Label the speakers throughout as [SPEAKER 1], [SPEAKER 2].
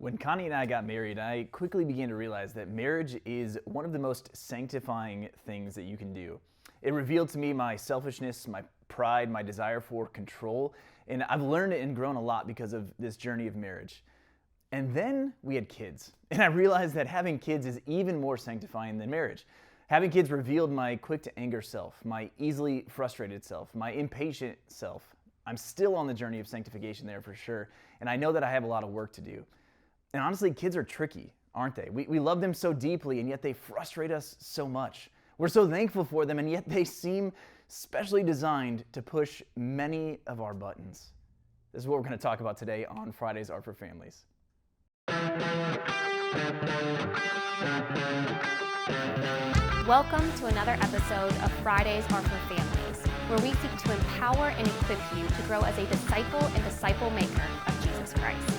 [SPEAKER 1] When Connie and I got married, I quickly began to realize that marriage is one of the most sanctifying things that you can do. It revealed to me my selfishness, my pride, my desire for control, and I've learned and grown a lot because of this journey of marriage. And then we had kids, and I realized that having kids is even more sanctifying than marriage. Having kids revealed my quick to anger self, my easily frustrated self, my impatient self. I'm still on the journey of sanctification there for sure, and I know that I have a lot of work to do. And honestly, kids are tricky, aren't they? We love them so deeply, and yet they frustrate us so much. We're so thankful for them, and yet they seem specially designed to push many of our buttons. This is what we're going to talk about today on Fridays Are for Families.
[SPEAKER 2] Welcome to another episode of Fridays Are for Families, where we seek to empower and equip you to grow as a disciple and disciple maker of Jesus Christ.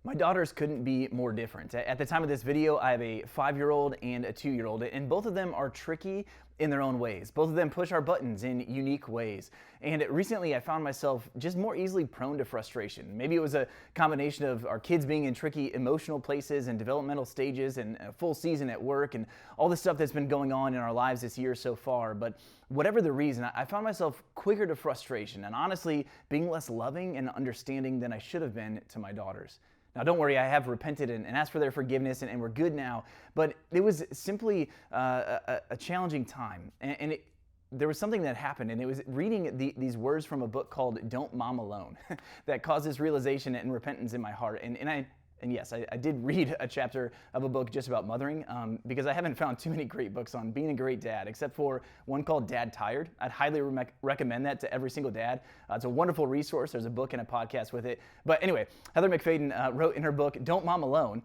[SPEAKER 1] My daughters couldn't be more different. At the time of this video, I have a 5-year-old and a 2-year-old, and both of them are tricky in their own ways. Both of them push our buttons in unique ways. And recently I found myself just more easily prone to frustration. Maybe it was a combination of our kids being in tricky emotional places and developmental stages and a full season at work and all the stuff that's been going on in our lives this year so far. But whatever the reason, I found myself quicker to frustration and honestly being less loving and understanding than I should have been to my daughters. Now, don't worry, I have repented and asked for their forgiveness, and we're good now. But it was simply a challenging time. There was something that happened, and it was reading these words from a book called Don't Mom Alone that caused this realization and repentance in my heart. And yes, I did read a chapter of a book just about mothering because I haven't found too many great books on being a great dad, except for one called Dad Tired. I'd highly recommend that to every single dad. It's a wonderful resource. There's a book and a podcast with it. But anyway, Heather McFadden wrote in her book, Don't Mom Alone,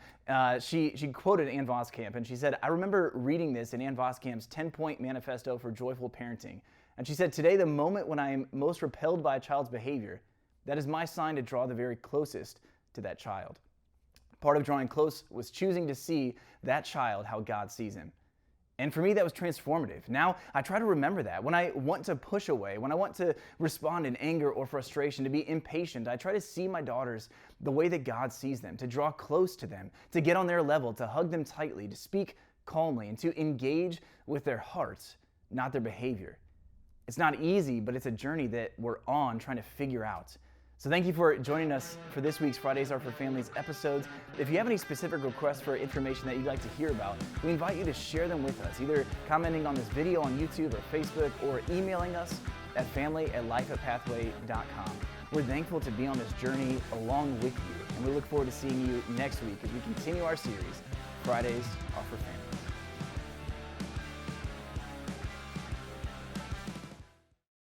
[SPEAKER 1] she quoted Ann Voskamp, and she said, I remember reading this in Ann Voskamp's 10-point manifesto for joyful parenting. And she said, today, the moment when I am most repelled by a child's behavior, that is my sign to draw the very closest to that child. Part of drawing close was choosing to see that child how God sees him. And for me, that was transformative. Now, I try to remember that. When I want to push away, when I want to respond in anger or frustration, to be impatient, I try to see my daughters the way that God sees them, to draw close to them, to get on their level, to hug them tightly, to speak calmly, and to engage with their hearts, not their behavior. It's not easy, but it's a journey that we're on trying to figure out. So thank you for joining us for this week's Fridays Are for Families episodes. If you have any specific requests for information that you'd like to hear about, we invite you to share them with us, either commenting on this video on YouTube or Facebook or emailing us at family@lifeatpathway.com. We're thankful to be on this journey along with you, and we look forward to seeing you next week as we continue our series, Fridays Are for Families.